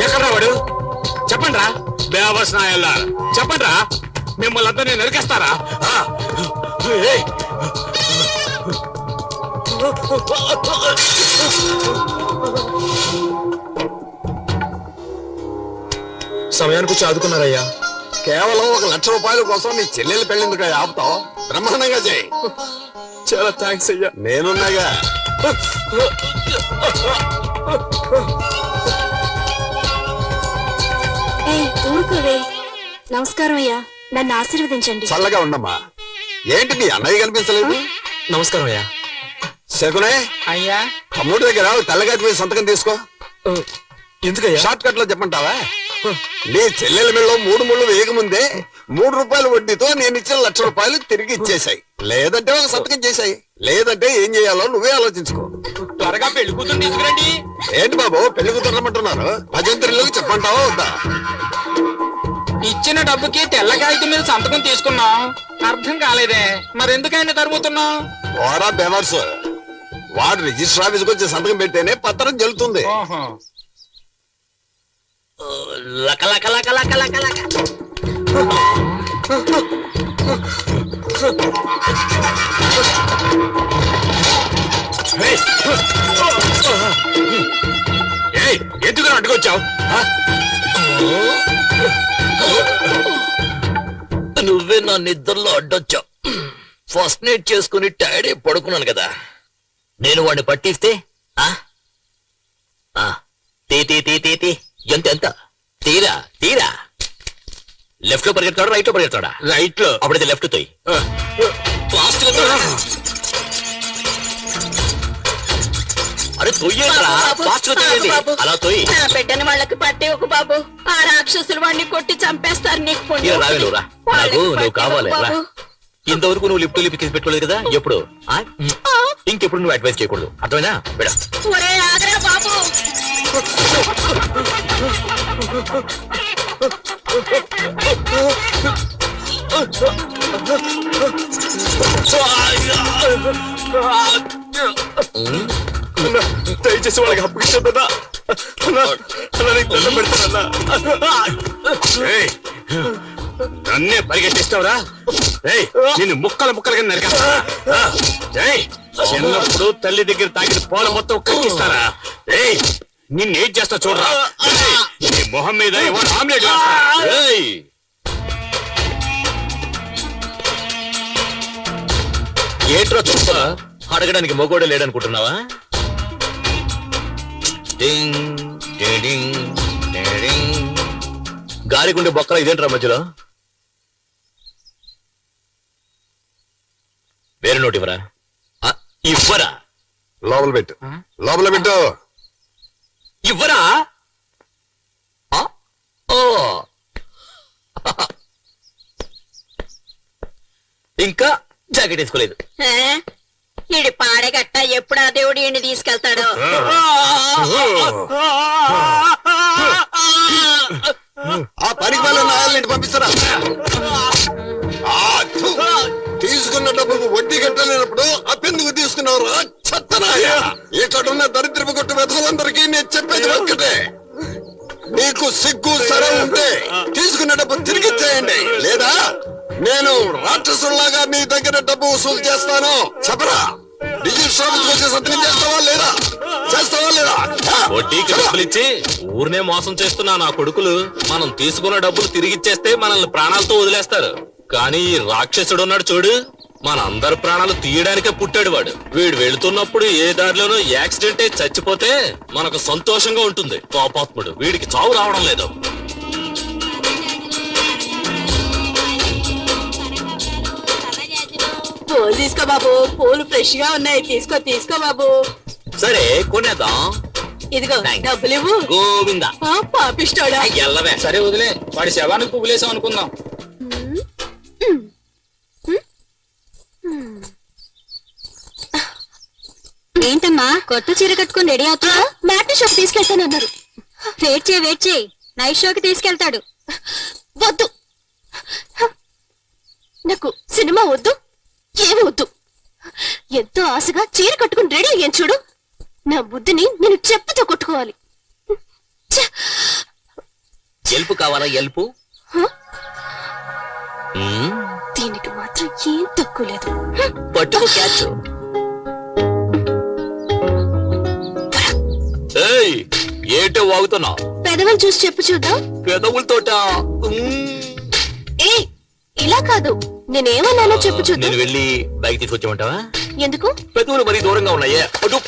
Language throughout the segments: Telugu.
ఎక్కడ్రా వాడు? చెప్పండి రా బేవస్ నాయల్లా, చెప్పండి రా, మిమ్మల్ని అంతా నేను నరికేస్తారా? సమయానికి వచ్చి ఆదుకున్నారయ్యా. కేవలం 1,00,000 రూపాయల కోసం నీ చెల్లెలు పెళ్ళిందుకు ఆపుతావు? బ్రహ్మాండంగా చేయి. చాలా థ్యాంక్స్ అయ్యా. నేనున్నాగా. నమస్కారం అయ్యా, నన్ను ఆశీర్వదించండి. చల్లగా ఉండమ్మా. ఏంటి నీ అన్నయ్య కనిపించలేదు? నమస్కారం అయ్యా. శకునే అయ్యా, తమ్ముడి దగ్గర తెల్లగాటి మీద సంతకం తీసుకో. ఎందుకయ్యా? షార్ట్ కట్ లో చెప్పంటావా? నీ చెల్లెల మెళ్ళలో 3 ముళ్ళు వేయకముందే 3 రూపాయల వడ్డీతో నేను ఇచ్చిన 1,00,000 రూపాయలు తిరిగి ఇచ్చేసాయి. లేదంటే ఒక సంతకం చేశాయి. లేదంటే ఏం చేయాలో నువ్వే ఆలోచించుకో. త్వరగా పెళ్లి కూతురు తీసుకురండి. ఏంటి బాబు పెళ్లి కుదరమంటున్నారు? భజంత్రిలోకి చెప్పంటావా వద్దా? ఇచ్చిన డబ్బుకి తెల్ల కాగితం మీద సంతకం తీసుకున్నాం. అర్థం కాలేదే, మరెందుకైనా తరుముతున్నాం? ఓరా బెవర్స్, వాడు రిజిస్టర్ ఆఫీస్కి వచ్చి సంతకం పెడితేనే పత్రం చెల్లుతుంది. లక లక లక లక లక లక. ఎందుకు అడ్డుకొచ్చావు? నువ్వే నా నిద్రలో అడ్డొచ్చావు. ఫస్ట్ నైట్ చేసుకుని టైర్డ్ అయి పడుకున్నాను కదా. నేను వాడిని పట్టిస్తే ఎంత తీరా తీరా. లెఫ్ట్ లో పరిగెత్తాడు, రైట్ లో పరిగెత్తాడా? రైట్ లో. అప్పుడైతే లెఫ్ట్ తోయి. ఫాస్ట్ గా అరే తొయ్యేరా, ఫాస్ట్ గా తొయ్యండి. అలా తొయ్యి. పెట్టని వాళ్ళకి పట్టి ఒక బాబు, ఆ రాక్షసులు వాడిని కొట్టి చంపేస్తారు. నీకు రావేలురా, నాకు నువ్వు కావాలి రా. ఇంతవరకు నువ్వు లిఫ్ట్ లిపి తీసి పెట్టుకోలేదు కదా ఎప్పుడు. ఇంకెప్పుడు నువ్వు అడ్వైస్ చేయకూడదు, అర్థమైనా? బెడా ఒరే ఆగరా బాబు. దయచేసి వాళ్ళకి అప్పగించొద్దన్నా. నన్నే పరిగెట్టిస్తావురా? నేను ముక్కలు ముక్కలుగా నరికేస్తారా? చిన్నప్పుడు తల్లి దగ్గర తాగిన పోల మొత్తం కక్కిస్తారా? నిన్నేం చేస్తా చూడరా. నీ మొహం మీద ఎవరు ఆమ్లెట్ వేస్తారా? ఏంట్రా చూస్తా? అడగడానికి మొగోడే లేడనుకుంటున్నావా? గాలిగుండే బొక్కల ఇదేంట్రా మధ్యలో? వేరే నోటి ఇవ్వరా? ఇవ్వరా? లోపల పెట్టు, లోపల పెట్టు. ఇవ్వరా? ఇంకా జాకెట్ వేసుకోలేదు. ఈడి పాడగట్ట ఎప్పుడా దేవుడు ఈయన్ని తీసుకెళ్తాడు? ఆ పనికి వాళ్ళ నాయాలని పంపిస్తారా? తీసుకున్న డబ్బుకు వడ్డీ కట్టలేనప్పుడు అప్పెందుకు తీసుకున్నారు? చెత్తనాయ. ఇక్కడున్న దరిద్రపు కొట్టు వెధలందరికీ నేను చెప్పేది ఒక్కటే, నీకు సిగ్గు సరం ఉంటే తీసుకున్న డబ్బు తిరిగిచ్చేయండి, లేదా నేను రాక్షసుల్లాగా మీ దగ్గర డబ్బు వసూలు చేస్తాను. చెప్పరా? రిజిస్టర్ వచ్చే సంతకం చేస్తావా లేదా? చేస్తావా లేదా? వడ్డీకి డబ్బులు ఇచ్చి ఊరినే మోసం చేస్తున్నా నా కొడుకులు. మనం తీసుకున్న డబ్బులు తిరిగిచ్చేస్తే మనల్ని ప్రాణాలతో వదిలేస్తారు. కానీ ఈ రాక్షసుడు ఉన్నాడు చూడు, మన అందరి ప్రాణాలు తీయడానికే పుట్టాడు వాడు. వీడు వెళుతున్నప్పుడు ఏ దారిలోనూ యాక్సిడెంట్ అయి చచ్చిపోతే మనకు సంతోషంగా ఉంటుంది. పాపాత్ముడు, వీడికి చావు రావడం లేదు. పూలు తీసుకో బాబు, పూలు ఫ్రెష్ గా ఉన్నాయి. తీసుకో తీసుకో బాబు. సరే కొనేద్దాం. ఇదిగో Thanks. డబ్బులు ఇవ్వు. గోవిందా ఆ, పాపిస్తోడా ఎల్లవే సరే వదిలే వాడి శవానికి పువ్వులేసాం అనుకుందాం. ఏంటమ్మా కొత్త చీర కట్టుకుని రెడీ అవుతున్నా? మ్యాట్ని షోకి తీసుకెళ్తానన్నారు. వెయిట్ చేయి నైట్ షోకి తీసుకెళ్తాడు. వద్దు, నాకు సినిమా వద్దు, ఏమి వద్దు. ఎంతో ఆశగా చీర కట్టుకుని రెడీ అయ్యాను చూడు. నా బుద్ధిని నేను చెప్పుతో కొట్టుకోవాలి. ఛ! ఎల్పు కావాలా ఎల్పు హ? మ్మ్. దీనికి మాత్రం ఏం తక్కువ లేదు. పట్టుకు క్యాచ్ ఏయ్ ఏంటో వాగుతున్నావు పెదవులు చూసి చెప్పు చూద్దాం. పెదవులతోట ఏ ఇలా కాదు, నేనేమన్నానో చెప్పు చూద్దాం. నేను వెళ్ళి బైక్ తీసుకొచ్చామంటావా ఎందుకు? పెదవులు మరీ దూరంగా ఉన్నాయే అటు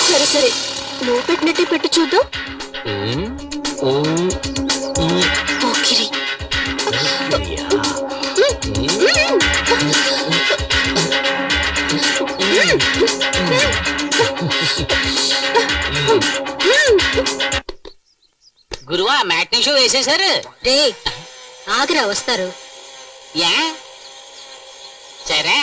సరే సరే, నువ్వు పెట్టినట్టే పెట్టు చూద్దాం. పోకిరి. గురువా మ్యాట్నీ షో వేసేశారు. రే ఆగ్రా వస్తారు. యా సరే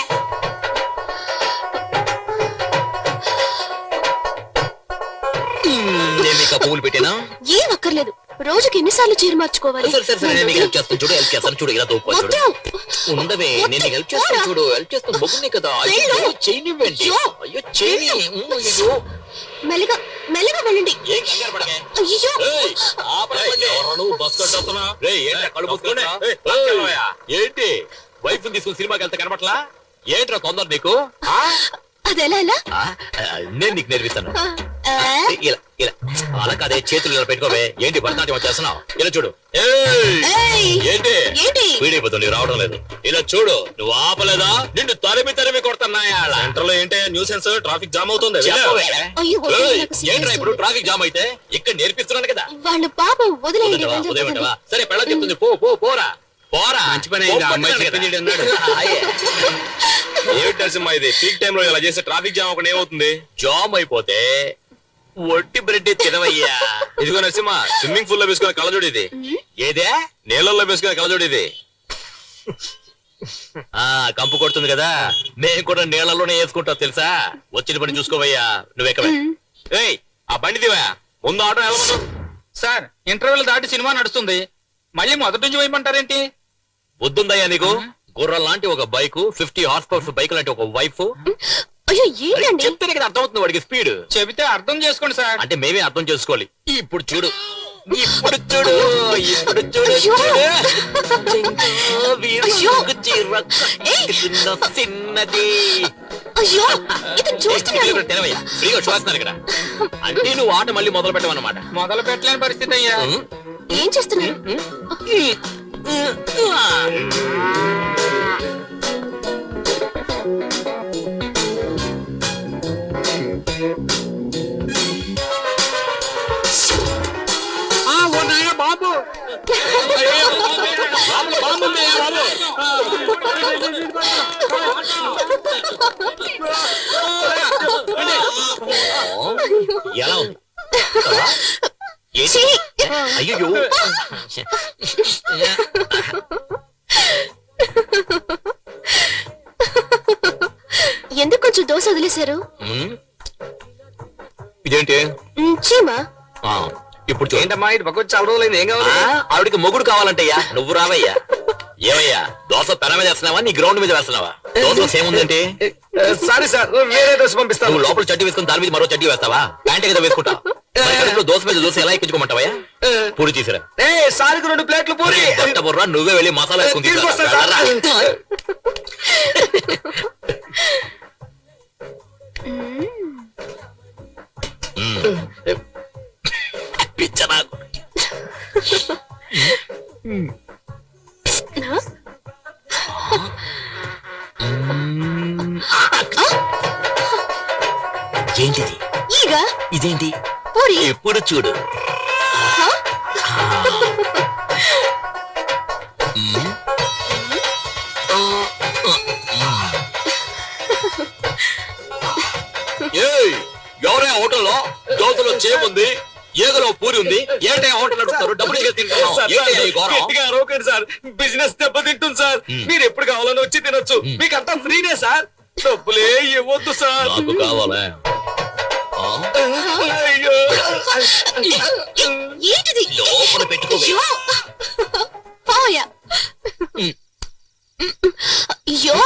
నేను మీకు ఆ పువ్వులు పెట్టానా ఏం అక్కర్లేదు, రోజుకి ఎన్నిసార్లు చీర మార్చుకోవాలి? సరే సరే సరే నేను నీకు హెల్ప్ చేస్తాను చూడు హెల్ప్ చేస్తాను చూడు ఇలా దూపా చూడు వద్దు. ఉండవే నేను నీకు హెల్ప్ చేస్తాను చూడు హెల్ప్ చేస్తాను బొగ్గునే కదా అయ్యో చేయనివ్వండి అయ్యో చేయని అయ్యో మెల్లగా మెల్లగా వెళ్ళండి. ఏం కంగారు పడకే అయ్యో, ఏయ్, ఆపరా బండి. ఎవరు నువ్వు బస్ కట్టొస్తున్నా? రేయ్, ఏంట్రా కళ్ళు మూసుకుంటున్నా? ఏయ్, ఏంటి వైఫ్ తీసుకుని సినిమాకి వెళ్తే కనబట్లా ఏంట్రా తొందర నీకు ఆ? అదెలా ఎలా? ఆ, నేను నీకు నేర్పిస్తాను ఆ, ఇలా ఇలా అలా కాదే చేతులు ఇలా పెట్టుకోవే ఏంటి భరతనాట్యం వచ్చేస్తున్నావు ఇలా చూడు ఏయ్, ఏయ్, ఏంటి ఏంటి? వీడైపోతుంది నీకు రావడం లేదు ఇలా చూడు నువ్వు ఆపలేదా నిన్ను తరిమి కొడుతున్నాయా సెంటర్ లో ఏంటి న్యూసెన్స్ ట్రాఫిక్ జామ్ అవుతుంది చెప్పవే. అయ్యో, ఏయ్, నాకు సిగ్గు ఏంట్రా ఇప్పుడు వేస్తుంది. ట్రాఫిక్ జామ్ అయితే ఇక్కడ నేర్పిస్తున్నాను కదా వాళ్ళు పాపం వదిలేయండి. వదిలేవా, వెళ్ళి వదిలేమంటావా? వదిలేయండి. సరే పెళ్ళ చెప్తుంది పోరా పోరా మంచి పని అయింది, ఆ అమ్మాయి చెప్పింది అన్నాడు. ఏమిటి నరసింహ ఇది పీక్ టైం లో ఇలా చేస్తే ట్రాఫిక్ జామ్ ఒకటి ఏమవుతుంది? జామ్ అయిపోతే ఒట్టి బ్రెడ్ తినవయ్యా ఇదిగో నరసింహ స్విమ్మింగ్ పూల్ లో వేసుకునే కళ్ళజోడు ఇది, ఏదే నీళ్ళల్లో వేసుకునే కళ్ళజోడు ఇది. ఆ కంపు కొడుతుంది కదా మేము కూడా నీళ్లలోనే వేసుకుంటాం తెలుసా వచ్చిన పని చూసుకోవయ్యా నువ్వెక్కవే ఏయ్ ఆ బండి దివా ముందు ఆటో వెళ్ళమను. సార్ ఇంటర్వెల్ దాటి సినిమా నడుస్తుంది, మళ్ళీ మొదటి నుంచి వేయమంటారేంటి? బుద్ధుందయ్యా నీకు గుర్రం లాంటి ఒక బైక్ 50 హార్స్ పవర్ బైక్ లాంటి ఒక వైఫ్ అయ్యో ఏంటండి? చెప్తేనే కదా అర్థమవుతుంది వాడికి స్పీడ్ చెబితే అర్థం చేసుకోండి సార్. అంటే మేమే అర్థం చేసుకోవాలి ఇప్పుడు చూడు ఇప్పుడు చూడు ఇప్పుడు చూడు అయ్యో. చూడు వీరుకు చీర కట్టుకున్న చిన్నది అయ్యో, ఇతను చూస్తున్నాడు. తెరవయ్యా ఫ్రీగా చూస్తున్నారు ఇక్కడ అంటే నువ్వు ఆట మళ్ళీ మొదలు పెట్టమన్నమాట మొదలు పెట్టలేని పరిస్థితి అయ్యా. ఏం చేస్తున్నారు? బాబు ఎలా ఉంది ఏంటి? అయ్యో ఎందుకు కొంచెం దోశ వదిలేశారు? ఇదేంటి చీమా. ఆ, ఇప్పుడు చూడు. ఏంటమ్మా ఇటు పక్క వచ్చి చాలా రోజులైంది, ఏం కావాలి? ఆ, ఆవిడికి మొగుడు కావాలంటయ్యా నువ్వు రావయ్యా ఏమయ్యా దోశ పెన మీద వేస్తున్నావా నీ గ్రౌండ్ మీద వేస్తున్నావా దోశ ఏముందంటే సారీ సార్ వేరే దోశ పంపిస్తాను. నువ్వు లోపల చడ్డీ వేసుకుని దాని మీద మరో చడ్డీ వేస్తావా ప్యాంట్ కదా వేసుకుంటావు మరి కడుపులో దోశ మీద దోశ ఎలా ఎక్కించుకోమంటావయ్యా పూరి తీసిరా సారికి 2 ప్లేట్లు పూరి. బుర్రా నువ్వే వెళ్ళి మసాలా వేసుకుని తీసుకురా. తీసుకొస్తా సార్. వెళ్ళరా. పిచ్చ నాకు ఏంటిది ఈగ ఇదేంటి పూరి. ఎప్పుడు చూడు చేముంది ఏగలో పూరి ఉంది ఏటే హోటల్ నడుపుతారు డబ్బులు ఇచ్చి తింటున్నాం ఏంటయ్యా ఈ ఘోరం? గట్టిగా అరవకండి సార్, బిజినెస్ దెబ్బతింటుంది సార్. మీరు ఎప్పుడు కావాలని వచ్చి తినొచ్చు, మీకు అంతా ఫ్రీనే సార్. డబ్బులే ఇవ్వద్దు సార్. నాకు కావాలా ఆ? అయ్యో. ఏంటిది లోపల పెట్టుకో అయ్యో పోయా అయ్యో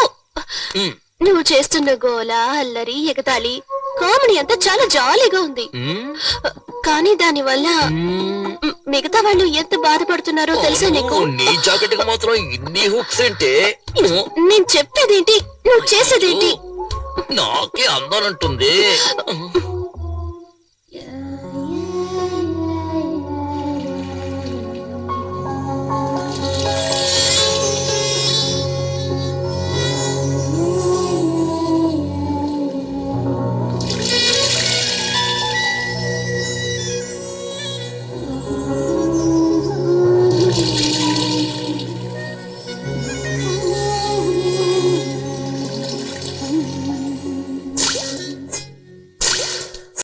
నువ్వు చేస్తున్న గోల అల్లరి ఎగతాళి కామెడీ అంతా చాలా జాలీగా ఉంది. కానీ దాని వల్ల మిగతా వాళ్ళు ఎంత బాధపడుతున్నారో తెలుసా నీకు? నీ జాకెట్ కి మాత్రం ఇన్ని హుక్స్ అంటే నేను చెప్పేదేంటి, నువ్వు చేసేదేంటి? నాకే అందాలంటుంది